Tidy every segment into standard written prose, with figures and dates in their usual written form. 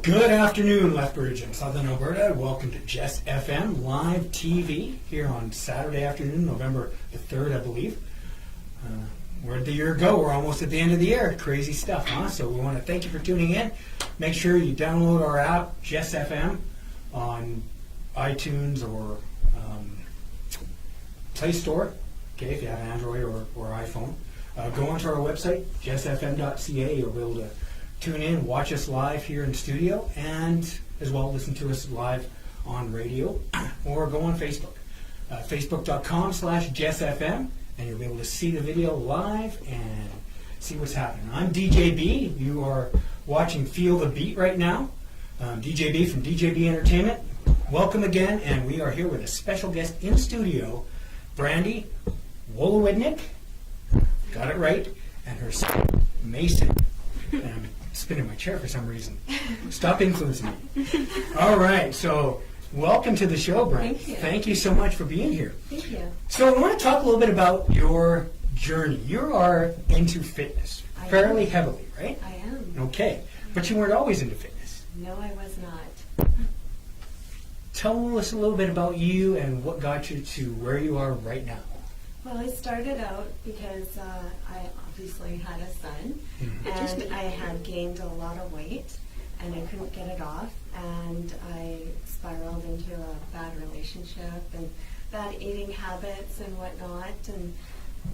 Good afternoon, Lethbridge and Southern Alberta. Welcome to Jess FM Live TV here on Saturday afternoon, November the 3rd, I believe. Where'd the year go? We're almost at the end of the year. Crazy stuff, huh? So we want to thank you for tuning in. Make sure you download our app, Jess FM, on iTunes or Play Store, okay, if you have Android or iPhone. Go onto our website, jessfm.ca. You'll be able to tune in, watch us live here in studio, and as well listen to us live on radio, or go on Facebook. Facebook.com/JessFM, and you'll be able to see the video live and see what's happening. I'm DJ B. You are watching Feel the Beat right now. DJ B from DJ B Entertainment. Welcome again, and we are here with a special guest in studio, Brandy Wolowidnik. Got it right. And her son, Mason. And I'm spinning my chair for some reason. Stop influencing me. All right, so welcome to the show, Brandy. Thank you. Thank you so much for being here. Thank you. So I want to talk a little bit about your journey. You are into fitness fairly heavily, right? I am. Okay, but you weren't always into fitness. No, I was not. Tell us a little bit about you and what got you to where you are right now. Well, I started out because I obviously had a son, Mhm. and I had gained a lot of weight, and I couldn't get it off, and I spiraled into a bad relationship and bad eating habits and whatnot, and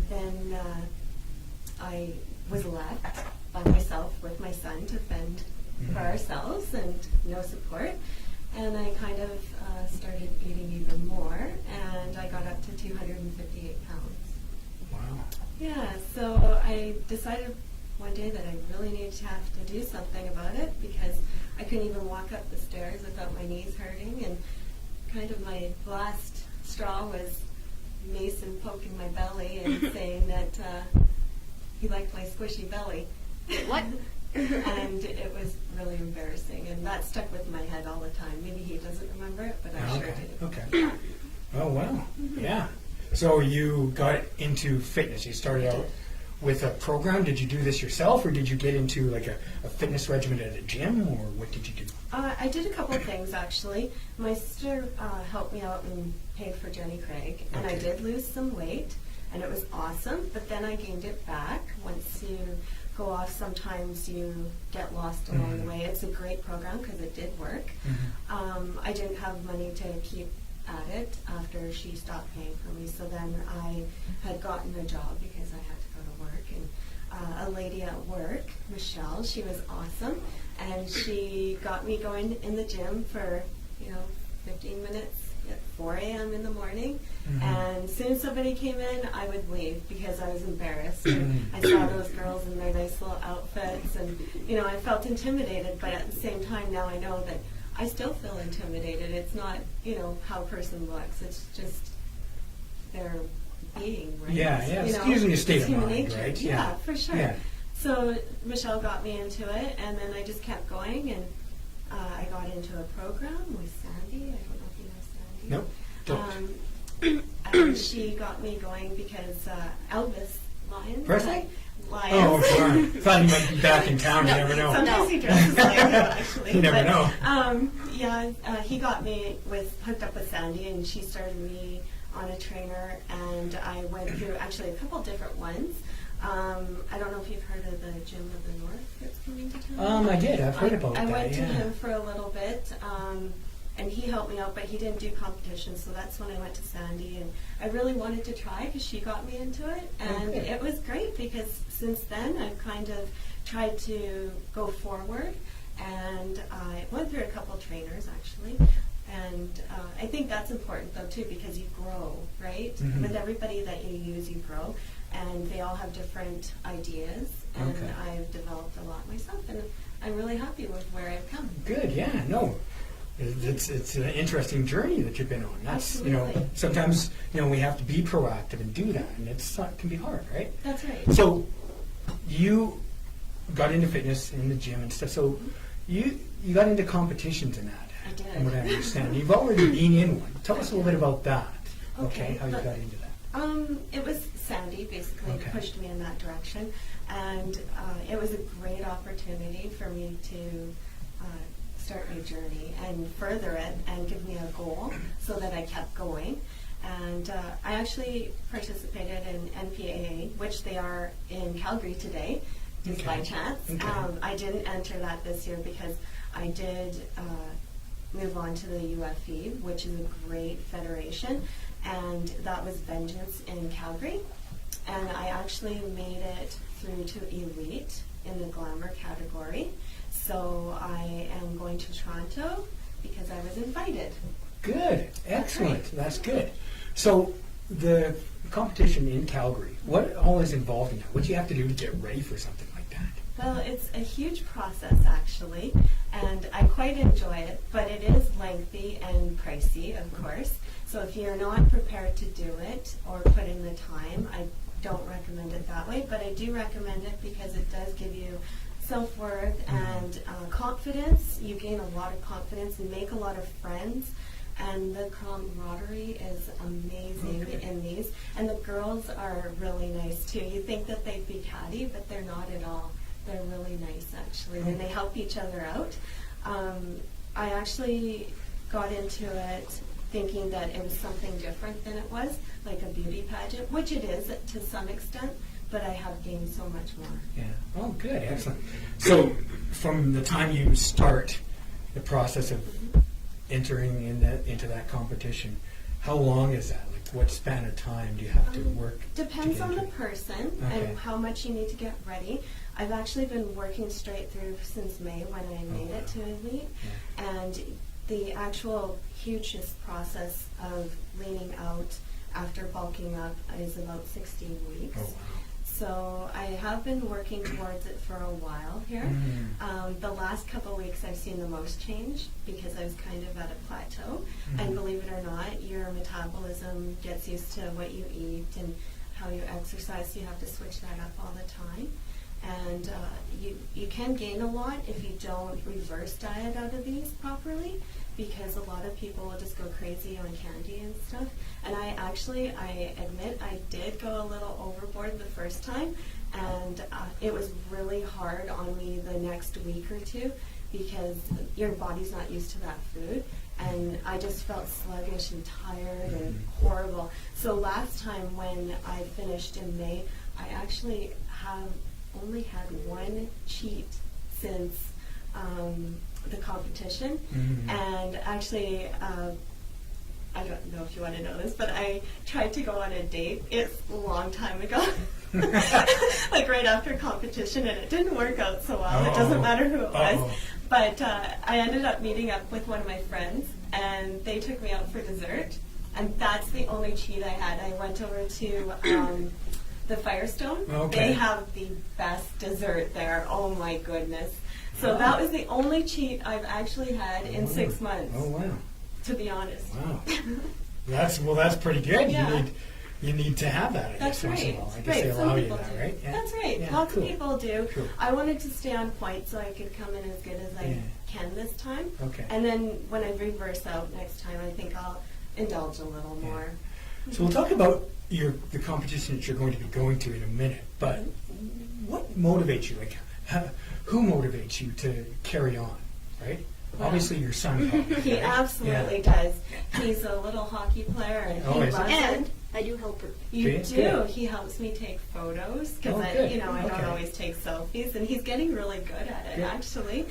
then I was left by myself with my son to fend for ourselves and no support. And I kind of started eating even more, and I got up to 258 pounds. Wow. Yeah, so I decided one day that I really needed to have to do something about it because I couldn't even walk up the stairs without my knees hurting, and kind of my last straw was Mason poking my belly and saying that he liked my squishy belly. What? And it was really embarrassing, and that stuck with my head all the time. Maybe he doesn't remember it, but I sure did. Okay. Oh, wow. Yeah. So you got into fitness. You started out with a program. Did you do this yourself, or did you get into like a fitness regimen at a gym, or what did you do? I did a couple of things, actually. My sister helped me out and paid for Jenny Craig, and I Okay. did lose some weight, and it was awesome, but then I gained it back. Once you go off, sometimes you get lost along the way. It's a great program because it did work. I didn't have money to keep at it after she stopped paying for me, so then I had gotten a job because I had to go to work, and a lady at work, Michelle, she was awesome, and she got me going in the gym for 15 minutes at 4 a.m. in the morning, and as soon as somebody came in, I would leave because I was embarrassed. And I saw those girls in their nice little outfits, and I felt intimidated, but at the same time now I know that I still feel intimidated. It's not how a person looks, it's just their being, right? Yeah. It's usually a state of human mind, nature. right? Yeah, for sure. Yeah. So Michelle got me into it, and then I just kept going, and I got into a program with Sandy. I don't know if you know Sandy. Nope. Don't. And she got me going because Elvis Lyons. Presley? Lyons. Oh, sorry. Thought he might be back in town. You never know. Sometimes he dresses like him, actually. You never know. He got me hooked up with Sandy, and she started me on a trainer, and I went through actually a couple different ones. I don't know if you've heard of the Gym of the North that's coming to town. I did. I've heard about I that. went to yeah. him for a little bit, and he helped me out, but he didn't do competitions, so that's when I went to Sandy, and I really wanted to try because she got me into it, and Okay. it was great because since then I've kind of tried to go forward, and I went through a couple trainers actually, and I think that's important though too because you grow, right? Mhm. With everybody that you use, you grow, and they all have different ideas, and Okay. I've developed a lot myself, and I'm really happy with where I've come. Good. Yeah. No. It's an interesting journey that you've been on. That's Absolutely. sometimes we have to be proactive and do that, and it can be hard, right? That's right. So you got into fitness in the gym and stuff. So you got into competitions in that. I did. From what I understand, you've already been in one. Tell us a little bit about that. Okay. How you got into that. It was Sandy basically Okay. pushed me in that direction, and it was a great opportunity for me to kickstart my journey and further it and give me a goal so that I kept going. And I actually participated in NPAA, which they are in Calgary today, just by chance. Okay. I didn't enter that this year because I did move on to the UFE, which is a great federation, and that was Vengeance in Calgary. And I actually made it through to Elite in the Glamour category. So I am going to Toronto because I was invited. Good. Excellent. Right. That's good. So the competition in Calgary, what all is involved in that? What do you have to do to get ready for something like that? Well, it's a huge process actually, and I quite enjoy it, but it is lengthy and pricey, of course. So if you're not prepared to do it or put in the time, I don't recommend it that way, but I do recommend it because it does give you self-worth and confidence. You gain a lot of confidence and make a lot of friends. And the camaraderie is amazing in these. And the girls are really nice too. You think that they'd be catty, but they're not at all. They're really nice actually, and they help each other out. I actually got into it thinking that it was something different than it was, like a beauty pageant, which it is to some extent, but I have gained so much more. Yeah. Oh, good. Excellent. So from the time you start the process of entering into that competition, how long is that? Like, what span of time do you have to work? Depends to on get the into it? person Okay. and how much you need to get ready. I've actually been working straight through since May when I made it to Elite, and the actual hugest process of leaning out after bulking up is about 16 weeks. Oh, wow. So I have been working towards it for a while here. The last couple of weeks I've seen the most change because I was kind of at a plateau. And believe it or not, your metabolism gets used to what you eat and how you exercise, so you have to switch that up all the time. And you can gain a lot if you don't reverse diet out of these properly, because a lot of people will just go crazy on candy and stuff. And I admit I did go a little overboard the first time, and it was really hard on me the next week or two because your body's not used to that food. And I just felt sluggish and tired and horrible. So last time when I finished in May, I actually have only had one cheat since the competition. And actually, I don't know if you want to know this, but I tried to go on a date. It's a long time ago. Like right after competition, and it didn't work out so well. It doesn't matter who it was. But I ended up meeting up with one of my friends, and they took me out for dessert. And that's the only cheat I had. I went over to the Firestone. Okay. They have the best dessert there. Oh my goodness. So that was the only cheat I've actually had in 6 months. Oh, wow. To be honest. Wow. That's pretty good. Yeah. You need to have that, I That's guess, once in right. a while. I guess Right. they Some allow you people that, do. right? Yeah. That's right. Yeah, Lots cool. of people do. Cool. I wanted to stay on point so I could come in as good as I can this time. Okay. And then when I reverse out next time, I think I'll indulge a little more. So we'll talk about the competition that you're going to be going to in a minute, but what motivates you? Like, who motivates you to carry on, right? Obviously your son probably, He right? absolutely does. He's a little hockey player and Oh, he is he? loves And it. I do help her. You Good, do. good. He helps me take photos because Oh, I good. don't Okay. always take selfies, and he's getting really good at it Good. actually.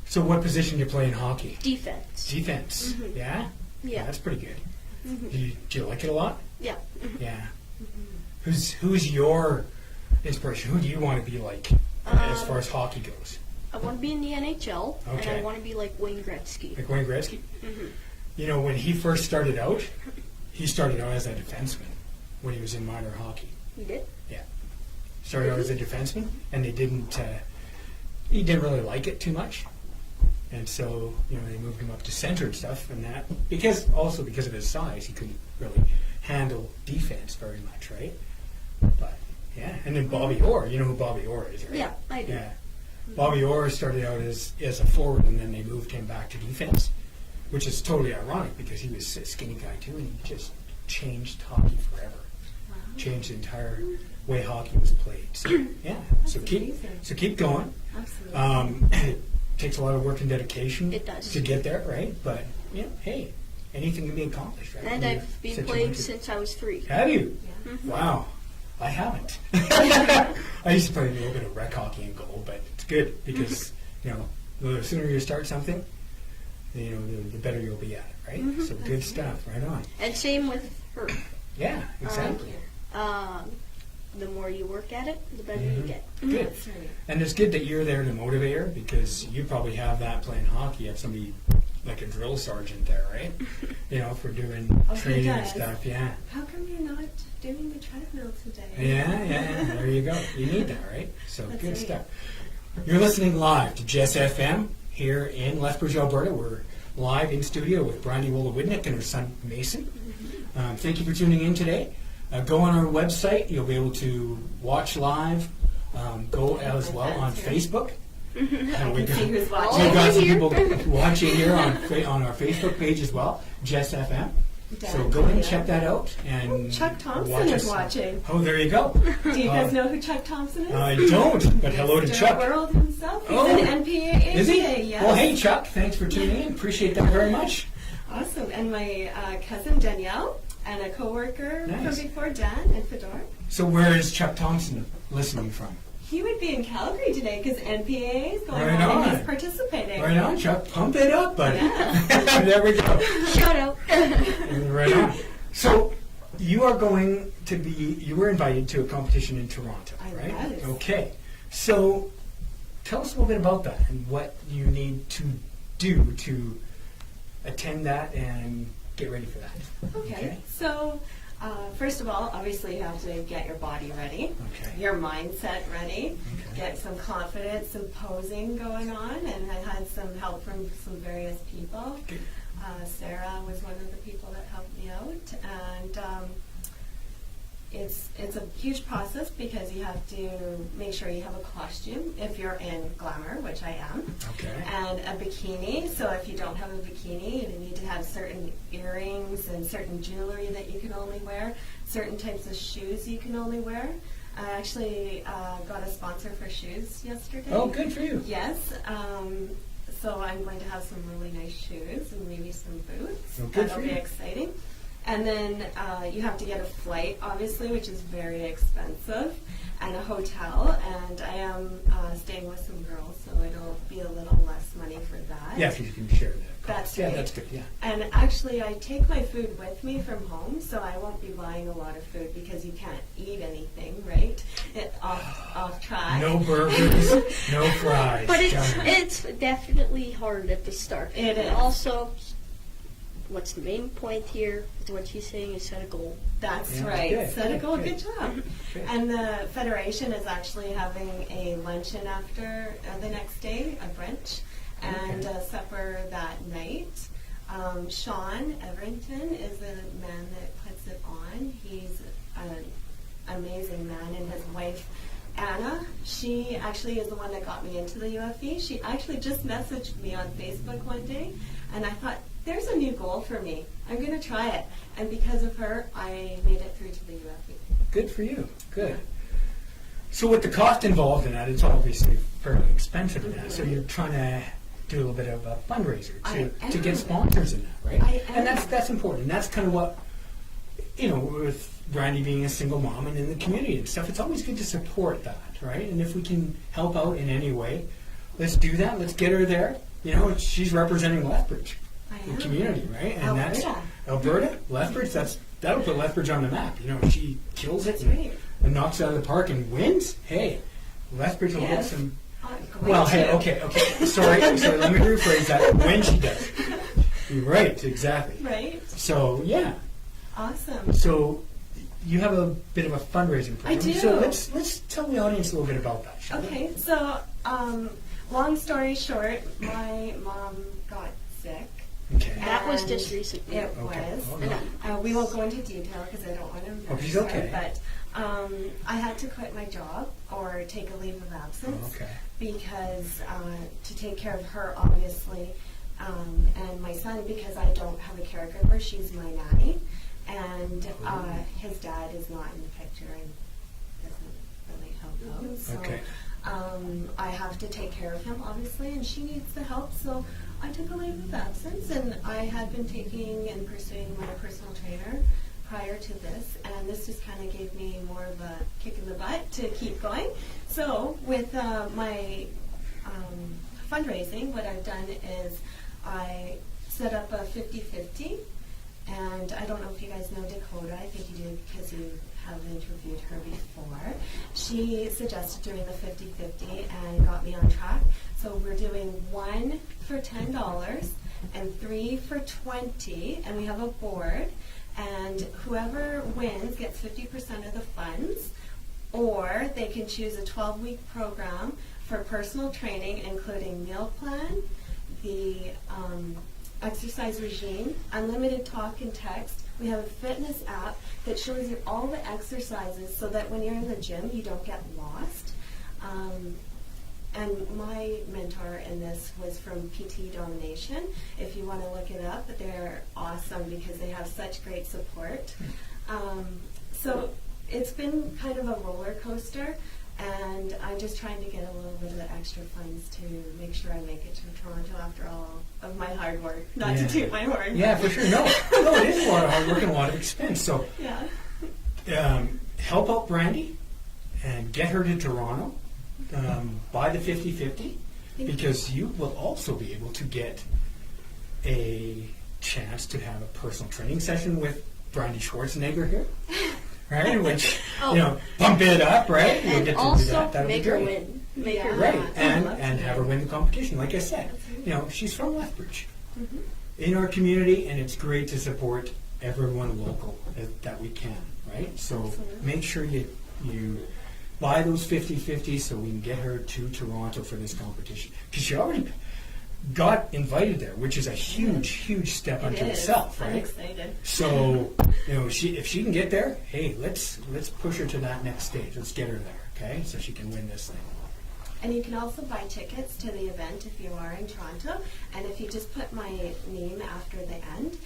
So what position do you play in hockey? Defense. Defense. Yeah? Yeah. That's pretty good. Do you like it a lot? Yeah. Yeah. Who's your inspiration? Who do you want to be like as far as hockey goes? I want to be in the NHL, and Okay. I want to be like Wayne Gretzky. Like Wayne Gretzky? You know, when he first started out, he started out as a defenseman when he was in minor hockey. You did? Yeah. Started out as a defenseman, and he didn't really like it too much. And so, you know, they moved him up to center and stuff, and that, because of his size, he couldn't really handle defense very much, right? But, yeah. And then Bobby Orr, you know who Bobby Orr is, right? Yeah, I do. Yeah. Bobby Orr started out as a forward, and then they moved him back to defense, which is totally ironic because he was a skinny guy too, and he just changed hockey forever. Wow. Changed the entire way hockey was played. So yeah, That's amazing. keep going. Absolutely. takes a lot of work and dedication. It does. To get there, right? But hey, anything can be accomplished, right? And When I've you're been such a playing winter- since I was 3. Have you? Yeah. Wow. I haven't. I used to play a little bit of rec hockey and goal, but it's good because the sooner you start something, the better you'll be at it, right? So good That's stuff. Right on. And same with her. Yeah, exactly. The more you work at it, the better Mhm. you get. Good. That's right. And it's good that you're there to motivate her because you probably have that playing hockey. You have somebody like a drill sergeant there, right? For doing Oh, he training and does. stuff. Yeah. How come you're not doing the treadmill today? Yeah. There you go. You need that, right? So That's good right. stuff. You're listening live to Jess FM here in Lethbridge, Alberta. We're live in studio with Brandy Wola-Widnick and her son Mason. Thank you for tuning in today. Go on our website. You'll be able to watch live. Go as well on Facebook. I can see who's We watching. got some here. people watching here on our Facebook page as well, Jess FM. So go ahead and check that out. And Chuck Thompson watch is us. watching. Oh, there you go. Do you guys know who Chuck Thompson is? I don't, but hello to Mr. Chuck. World himself. He's Oh, an NPA. Is he? Yes. Well, hey, Chuck. Thanks for tuning in. Appreciate that very much. Awesome. And my cousin Danielle and a coworker Nice. from before, Dan and Fedor. So where is Chuck Thompson listening from? He would be in Calgary today because NPA is going Right on and on. he's participating. Right on, Chuck. Pump it up, buddy. Yeah. There we go. Shout out. Right on. So you were invited to a competition in Toronto, I right? was. Okay. So tell us a little bit about that and what you need to do to attend that and get ready for that. Okay. So, first of all, obviously you have to get your body ready, Okay. your mindset ready, Okay. get some confidence, some posing going on, and I had some help from some various people. Good. Sarah was one of the people that helped me out, and it's a huge process because you have to make sure you have a costume if you're in glamour, which I am. Okay. And a bikini. So if you don't have a bikini, you need to have certain earrings and certain jewelry that you can only wear, certain types of shoes you can only wear. I actually got a sponsor for shoes yesterday. Oh, good for you. Yes. So I'm going to have some really nice shoes and maybe some boots. Oh, good That'll for be you. exciting. And then you have to get a flight, obviously, which is very expensive, and a hotel. And I am staying with some girls, so it'll be a little less money for that. Yeah, if you can share that. That's yeah, right. that's good. Yeah. And actually, I take my food with me from home, so I won't be buying a lot of food because you can't eat anything, right? Off track. No burgers, no fries. But Darn. it's definitely hard at the start. It And is. also, what's the main point here? What she's saying is set a goal. That's Yeah, right. good, Set a good, goal. good. Good job. Good. And the Federation is actually having a luncheon after the next day, a brunch, and Okay. a supper that night. Sean Everington is the man that puts it on. He's an amazing man, and his wife, Anna, she actually is the one that got me into the UFE. She actually just messaged me on Facebook one day, and I thought, there's a new goal for me. I'm going to try it. And because of her, I made it through to the UFE. Good for you. Good. So with the cost involved in that, it's obviously fairly expensive in that. So you're trying to do a little bit of a fundraiser I to am. get sponsors in that, right? I And am. that's important. And that's kind of what, with Brandy being a single mom and in the community and stuff, it's always good to support that, right? And if we can help out in any way, let's do that. Let's get her there. She's representing Lethbridge, I the am. community, right? And that's Alberta. Alberta, Lethbridge. That'll put Lethbridge on the map. She kills it That's and, right. and knocks it out of the park and wins. Hey, Lethbridge will get Yes. some. I'm going Well, hey, to. okay. Sorry, let me rephrase that. When she does. You're right, exactly. Right? So, yeah. Awesome. So, you have a bit of a fundraising program. I do. So, let's tell the audience a little bit about that, shall we? Okay, so long story short, my mom got sick. Okay. That was And just recently. It Okay. was. Oh, no. We won't go into detail because I don't want to embarrass she's her, okay. But I had to quit my job or take a leave of absence Okay. because to take care of her, obviously, and my son, because I don't have a caregiver. She's my nanny, and his dad is not in the picture and doesn't really help out. So Okay. I have to take care of him, obviously, and she needs the help, so I took a leave of absence, and I had been taking and pursuing my personal trainer prior to this, and this just kind of gave me more of a kick in the butt to keep going. So with my fundraising, what I've done is I set up a 50-50, and I don't know if you guys know Dakota. I think you do because you have interviewed her before. She suggested doing the 50-50 and got me on track. So we're doing 1 for $10 and 3 for $20, and we have a board, and whoever wins gets 50% of the funds, or they can choose a 12-week program for personal training, including meal plan, the exercise regime, unlimited talk and text. We have a fitness app that shows you all the exercises so that when you're in the gym, you don't get lost. And my mentor in this was from PT Domination. If you want to look it up, they're awesome because they have such great support. So it's been kind of a roller coaster, and I'm just trying to get a little bit of the extra funds to make sure I make it to Toronto after all of my hard work. Not to toot my horn. Yeah, for sure. No, it is a lot of hard work and a lot of expense. So Yeah. help out Brandy and get her to Toronto. Buy the 50-50, because you will also be able to get a chance to have a personal training session with Brandy Schwarzenegger here, right? Which, bump it up, right? You'll And get to also do that. That'll make be her great. win. Make her Right, win. and have her win the competition. Like I said, she's from Lethbridge, in our community, and it's great to support everyone local that we can, right? So Absolutely. make sure you buy those 50-50 so we can get her to Toronto for this competition. Because she already got invited there, which is a huge step unto It is. itself, I'm right? excited. So, if she can get there, hey, let's push her to that next stage. Let's get her there, okay? So she can win this thing. And you can also buy tickets to the event if you are in Toronto. And if you just put my name after the end,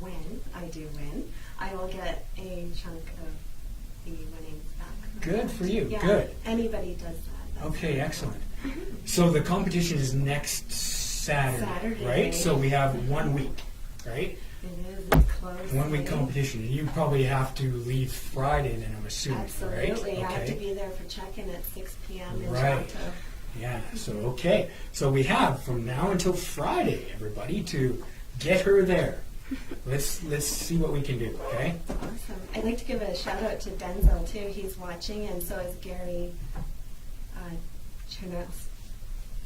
when I do win, I will get a chunk of the winnings back. Good for you. Yeah, Good. Anybody does that. That's Okay, great. excellent. So the competition is next Saturday, right? Saturday. So we have 1 week, right? It is. It's close. 1 week right? competition. And you probably have to leave Friday then, I'm assuming, right? Absolutely. I have to Okay. be there for check-in at 6 p.m. in Right. Toronto. Yeah, so okay. So we have from now until Friday, everybody, to get her there. Let's see what we can do, okay? Awesome. I'd like to give a shout out to Denzel too. He's watching, and so is Gary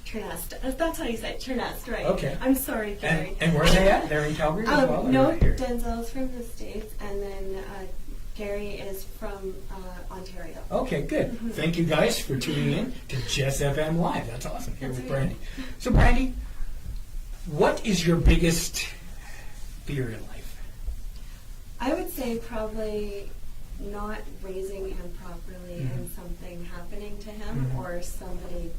Chernest. That's how you say it, Chernest, right? Okay. I'm sorry, Gary. And where are they at? They're in Calgary as well? or No, right here? Denzel's from the States, and then Gary is from Ontario. Okay, good. Thank you guys for tuning in to Jess FM Live. That's awesome. Here That's with right. Brandy. So, Brandy, what is your biggest fear in life? I would say probably not raising him properly Mhm. and something happening to him Mhm. or somebody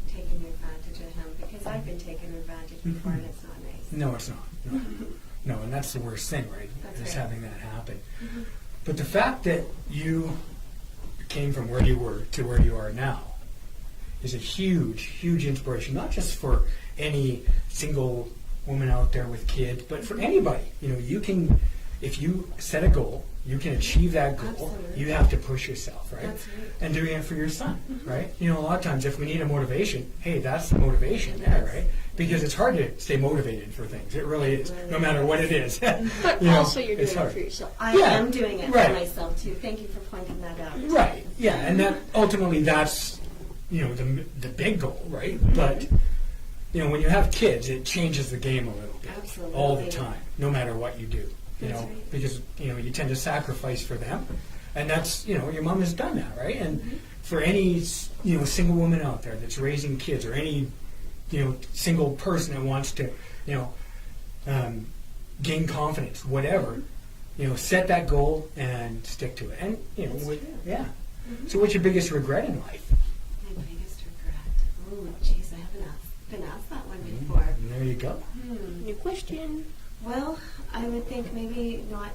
taking advantage of him, because I've been taken advantage before Mhm. and it's not nice. No, it's not. No, no, and that's the worst thing, right? That's is right. having that happen. Mhm. But the fact that you came from where you were to where you are now is a huge inspiration, not just for any single woman out there with kids, but for anybody. You can, if you set a goal, you can achieve that goal. Absolutely. You have to push yourself, right? That's right. And doing it for your son, right? A lot of times if we need a motivation, hey, that's the motivation there, right? Because it's hard to stay motivated for things. It really is, no matter what it is. But You know, also you're it's doing hard. it for yourself. I Yeah, am doing it right. for myself too. Thank you for pointing that out. Right. Yeah, and that ultimately that's the big goal, right? But when you have kids, it changes the game a little bit, Absolutely. all the time, no matter what you do. That's right. Because you tend to sacrifice for them, and that's your mom has done that, right? And for any single woman out there that's raising kids, or any single person that wants to gain confidence, whatever, set that goal and stick to it. And That's true. yeah. So, what's your biggest regret in life? My biggest regret. Oh, jeez, I haven't been asked that one before. And there you go. New question. Well, I would think maybe not.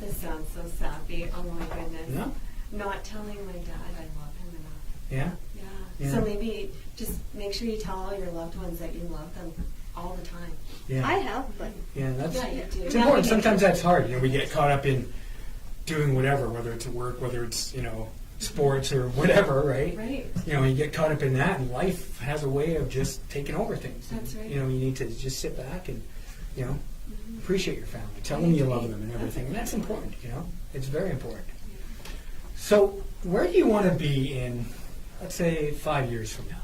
This sounds so sappy. Oh my goodness. No? Not telling my dad I love him enough. Yeah. Yeah. Yeah. So maybe just make sure you tell all your loved ones that you love them all the time. Yeah. I have, but Yeah, that's Yeah, you do. it's Yeah, important. we do. Sometimes that's hard. You know, we get caught up in doing whatever, whether it's at work, whether it's, you know, sports or whatever, right? Right. You know, you get caught up in that, and life has a way of just taking over things. That's right. You know, you need to just sit back and, you know, Mm-hmm. appreciate your family. Tell them you love them and everything. And that's important, you know. It's very important. So, where do you want to be in, let's say, 5 years from now?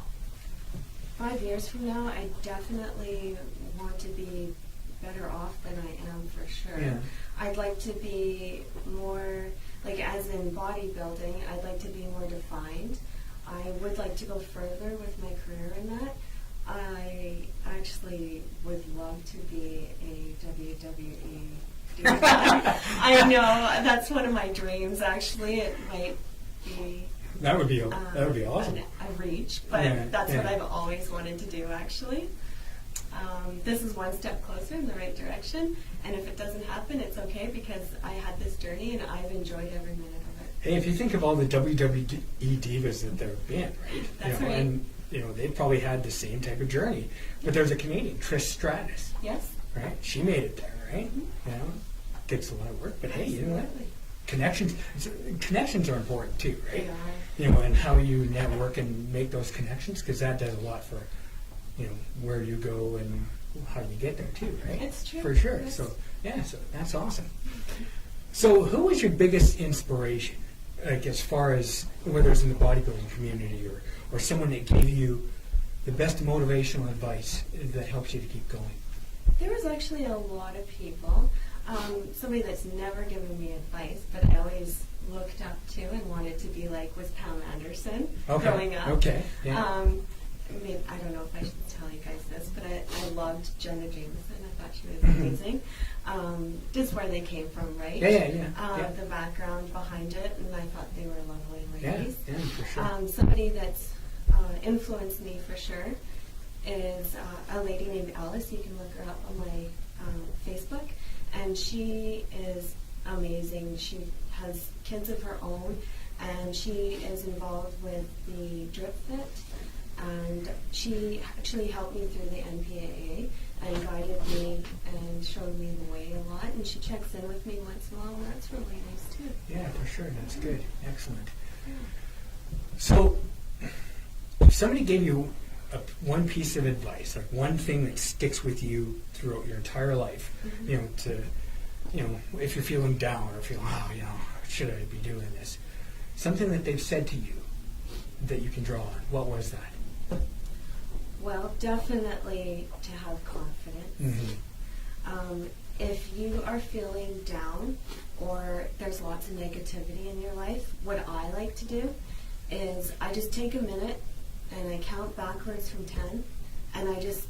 5 years from now, I definitely want to be better off than I am for sure. Yeah. I'd like to be more, like as in bodybuilding, I'd like to be more defined. I would like to go further with my career in that. I actually would love to be a WWE diva. I know, that's one of my dreams actually. It might be That would be awesome. a reach, but Yeah, that's what yeah. I've always wanted to do actually. This is one step closer in the right direction, and if it doesn't happen, it's okay because I had this journey and I've enjoyed every minute of it. Hey, if you think of all the WWE divas that there have been, right? That's you know, right. And you know, they've probably had the same type of journey. But there's a Canadian, Trish Stratus, Yes? right? She made it there, right? Mm-hmm. You know, takes a lot of work, but hey, you know what? Absolutely. Connections are important too, right? They are. You know, and how you network and make those connections, because that does a lot for, you know, where you go and how you get there too, right? It's true. For sure. Yes. So yeah, so that's awesome. So who was your biggest inspiration, like as far as whether it's in the bodybuilding community or someone that gave you the best motivational advice that helps you to keep going? There was actually a lot of people. Somebody that's never given me advice, but I always looked up to and wanted to be like was Pam Anderson growing up. Okay. Yeah. Maybe, I don't know if I should tell you guys this, but I loved Jenna Jameson. I thought she was Mhm. amazing. Just where they came from, right? Yeah. The background behind it, and I thought they were lovely Yeah. ladies. Yeah. For sure. Somebody that's influenced me for sure is a lady named Alice. You can look her up on my Facebook. And she is amazing. She has kids of her own, and she is involved with the Drip Fit. And she actually helped me through the NPAA and guided me and showed me the way a lot. And she checks in with me once in a while, and that's really nice too. Yeah, for sure. That's good. Excellent. So, if somebody gave you one piece of advice, like one thing that sticks with you throughout your entire life, Mhm. you know, if you're feeling down or feeling, should I be doing this? Something that they've said to you that you can draw on. What was that? Well, definitely to have confidence. If you are feeling down or there's lots of negativity in your life, what I like to do is I just take a minute and I count backwards from 10 and I just,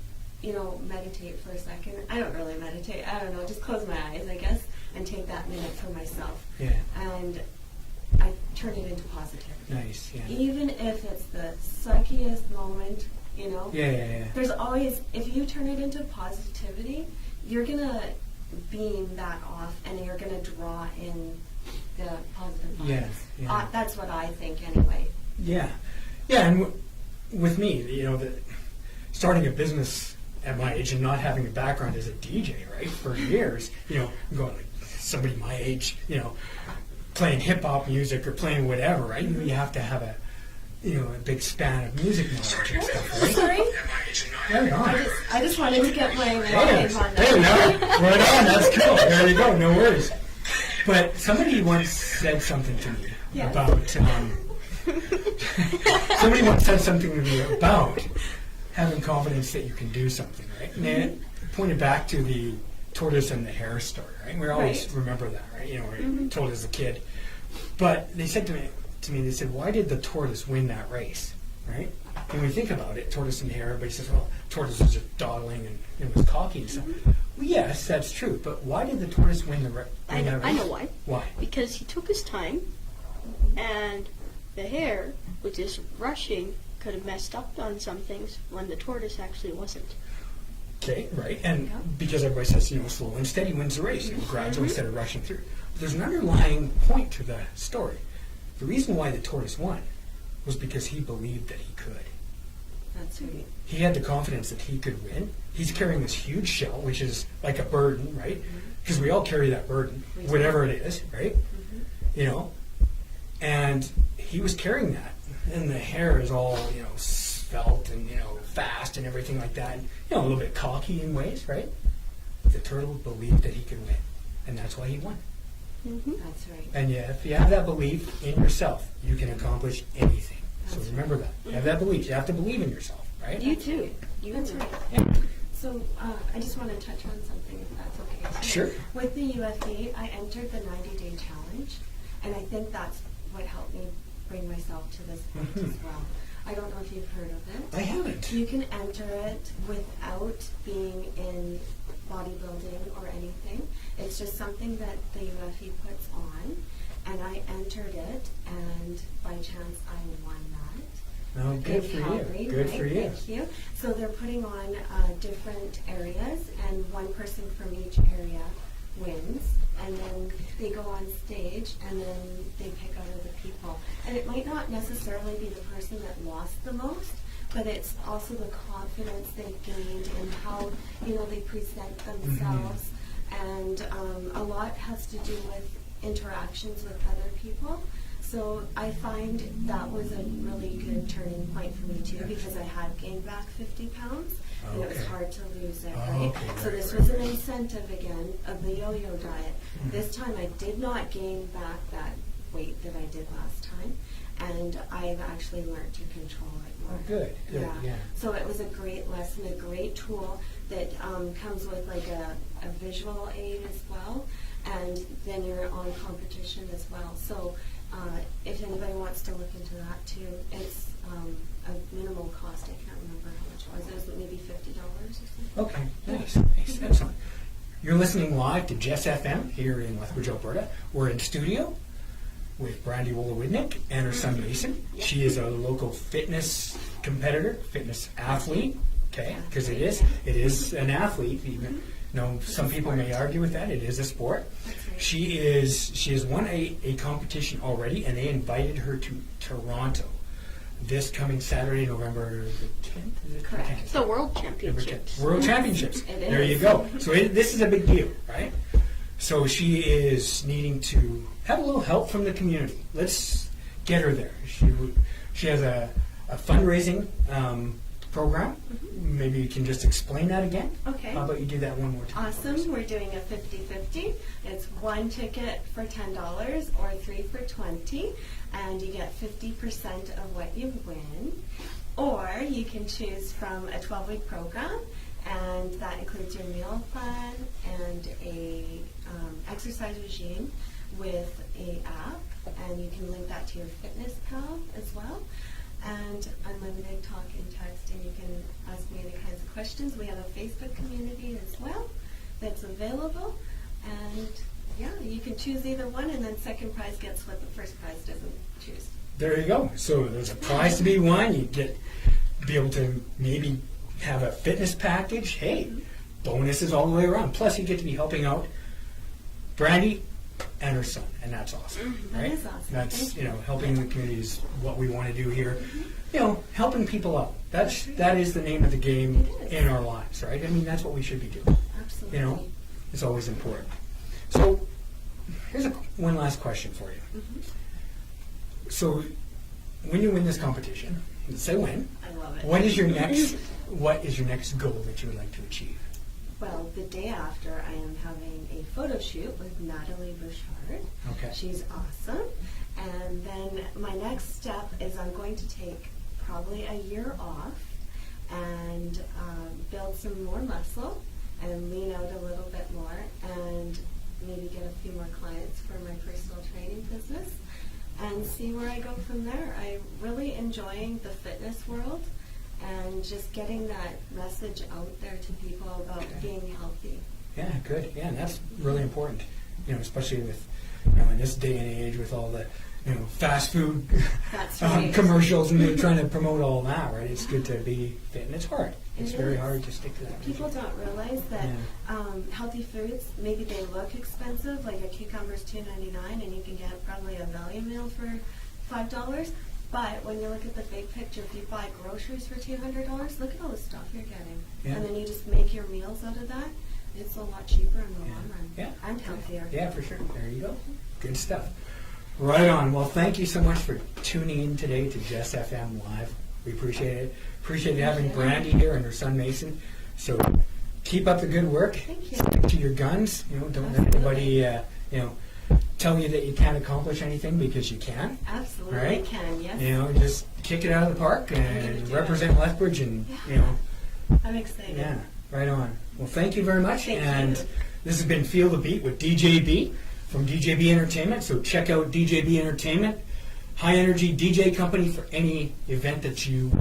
meditate for a second. I don't really meditate. I don't know. Just close my eyes, I guess, and take that minute for myself. Yeah. And I turn it into positivity. Nice. Yeah. Even if it's the suckiest moment, Yeah. there's always, if you turn it into positivity, you're going to beam that off and you're going to draw in the positive vibes. Yeah. That's what I think anyway. Yeah. Yeah, and with me, starting a business at my age and not having a background as a DJ, right, for years, going like somebody my age, playing hip hop music or playing whatever, right? You have to have a big span of music knowledge and stuff, right? Sorry? Right on. I just wanted to get my Hey, live on hey, that. no, right on. That's cool. There you go. No worries. But somebody once said something to me Yes. about. Somebody once said something to me about having confidence that you can do something, right? And it pointed back to the tortoise and the hare story, right? We always Right. remember that, right? We told as a kid. But they said to me, they said, why did the tortoise win that race, right? When we think about it, tortoise and hare, everybody says, well, tortoise was just dawdling and it was cocky and stuff. Well, yes, that's true. But why did the tortoise win that race? I know why. Why? Because he took his time, and the hare, with just rushing, could have messed up on some things when the tortoise actually wasn't. Okay, right. And Yeah. because everybody says, slow and steady wins the race, gradual instead of rushing through. But there's an underlying point to the story. The reason why the tortoise won was because he believed that he could. That's right. He had the confidence that he could win. He's carrying this huge shell, which is like a burden, right? Because we all carry that burden, whatever it is, right? You know, and he was carrying that, and the hair is all, you know, svelte and, you know, fast and everything like that, and, you know, a little bit cocky in ways, right? But the turtle believed that he could win, and that's why he won. That's right. And yeah, if you have that belief in yourself, you can accomplish anything. So That's remember that. You have that belief. You have to believe in yourself, right? You too. You That's too. right. Yeah. So I just want to touch on something, if that's okay. Sure. With the UFE, I entered the 90-day challenge, and I think that's what helped me bring myself to this point as well. I don't know if you've heard of it. I haven't. You can enter it without being in bodybuilding or anything. It's just something that the UFE puts on, and I entered it, and by chance I won that. No, good In for Calgary, you. Good right? for you. Thank you. So they're putting on different areas, and one person from each area wins, and then they go on stage, and then they pick out other people. And it might not necessarily be the person that lost the most, but it's also the confidence they've gained and how, you know, they present themselves. And a lot has to do with interactions with other people. So I find that was a really good turning point for me too, because I had gained back 50 pounds, and it was Okay. hard to lose it, Oh, right? okay, So right, this right. was an incentive again of the yo-yo diet. This time I did not gain back that weight that I did last time, and I've actually learned to control it more. Oh, good. Good. Yeah. So it was a great lesson, a great tool that comes with like a visual aid as well, and then you're on competition as well. So if anybody wants to look into that too, it's a minimal cost. I can't remember how much it was. It was maybe $50 or something. Okay. Nice. Nice. Excellent. You're listening live to Jess FM here in Lethbridge, Alberta. We're in studio with Brandy Wolowidnik and her son Mason. She is a local fitness competitor, fitness athlete. Okay, because it is an athlete. Even though some people may argue with that, it is a sport. That's right. She has won a competition already, and they invited her to Toronto this coming Saturday, November the 10th. Is it? Correct. 10th? The World November 10th. Championships. World Championships. It There you is. go. So this is a big deal, right? So she is needing to have a little help from the community. Let's get her there. She has a fundraising program. Maybe you can just explain that again. Okay. How about you do that one more time? Awesome. We're doing a 50-50. It's one ticket for $10 or three for $20, and you get 50% of what you win. Or you can choose from a 12-week program, and that includes your meal plan and a exercise regime with a app, and you can link that to your FitnessPal as well. And unlimited talk and text, and you can ask me any kinds of questions. We have a Facebook community as well that's available, and yeah, you can choose either one, and then second prize gets what the first prize doesn't choose. There you go. So there's a prize to be won. You be able to maybe have a fitness package. Hey, bonuses all the way around. Plus, you get to be helping out Brandy and her son, and that's awesome. That Right? is awesome. That's Thank you. helping the community is what we want to do here. Helping people out. That is the name of the game It is. in our lives, right? I mean, that's what we should be doing. Absolutely. It's always important. So here's one last question for you. So when you win this competition, let's say win, I love it. what is your next goal that you would like to achieve? Well, the day after, I am having a photo shoot with Natalie Bouchard. Okay. She's awesome. And then my next step is I'm going to take probably a year off and build some more muscle and lean out a little bit more and maybe get a few more clients for my personal training business and see where I go from there. I'm really enjoying the fitness world and just getting that message out there to people about being healthy. Yeah, good. Yeah, and that's really important. Especially with in this day and age with all the fast food That's right. commercials and they're trying to promote all that, right? It's good to be fit, and it's hard. It's It very is. hard to stick to that. People don't realize that Yeah. healthy foods, maybe they look expensive, like a cucumber's $2.99 and you can get probably a value meal for $5, But when you look at the big picture, if you buy groceries for $200, look at all the stuff you're getting. Yeah. And then you just make your meals out of that. It's a lot cheaper in the long run. Yeah. And healthier. Yeah, for sure. There you go. Good stuff. Right on. Well, thank you so much for tuning in today to Jess FM Live. We appreciate it. Appreciate having Brandy here and her son Mason. So keep up the good work. Thank you. Stick to your guns. You know, don't let Absolutely. anybody tell you that you can't accomplish anything, because you can. Absolutely Right? can, yes. You know, just kick it out of the park gonna and do represent Lethbridge, and I'm excited. yeah, right on. Well, thank you very much. Thank and you. this has been Feel the Beat with DJB from DJB Entertainment. So check out DJB Entertainment, high energy DJ company for any event that you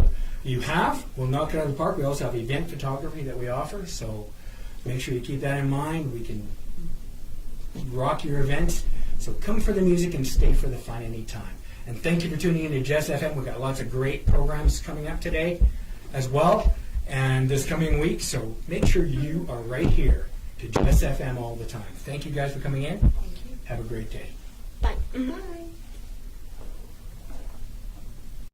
have. We'll knock it out of the park. We also have event photography that we offer. So make sure you keep that in mind. We can rock your events. So come for the music and stay for the fun anytime. And thank you for tuning in to Jess FM. We've got lots of great programs coming up today as well, and this coming week. So make sure you are right here to Jess FM all the time. Thank you guys for coming in. Thank you. Have a great day. Bye. Bye.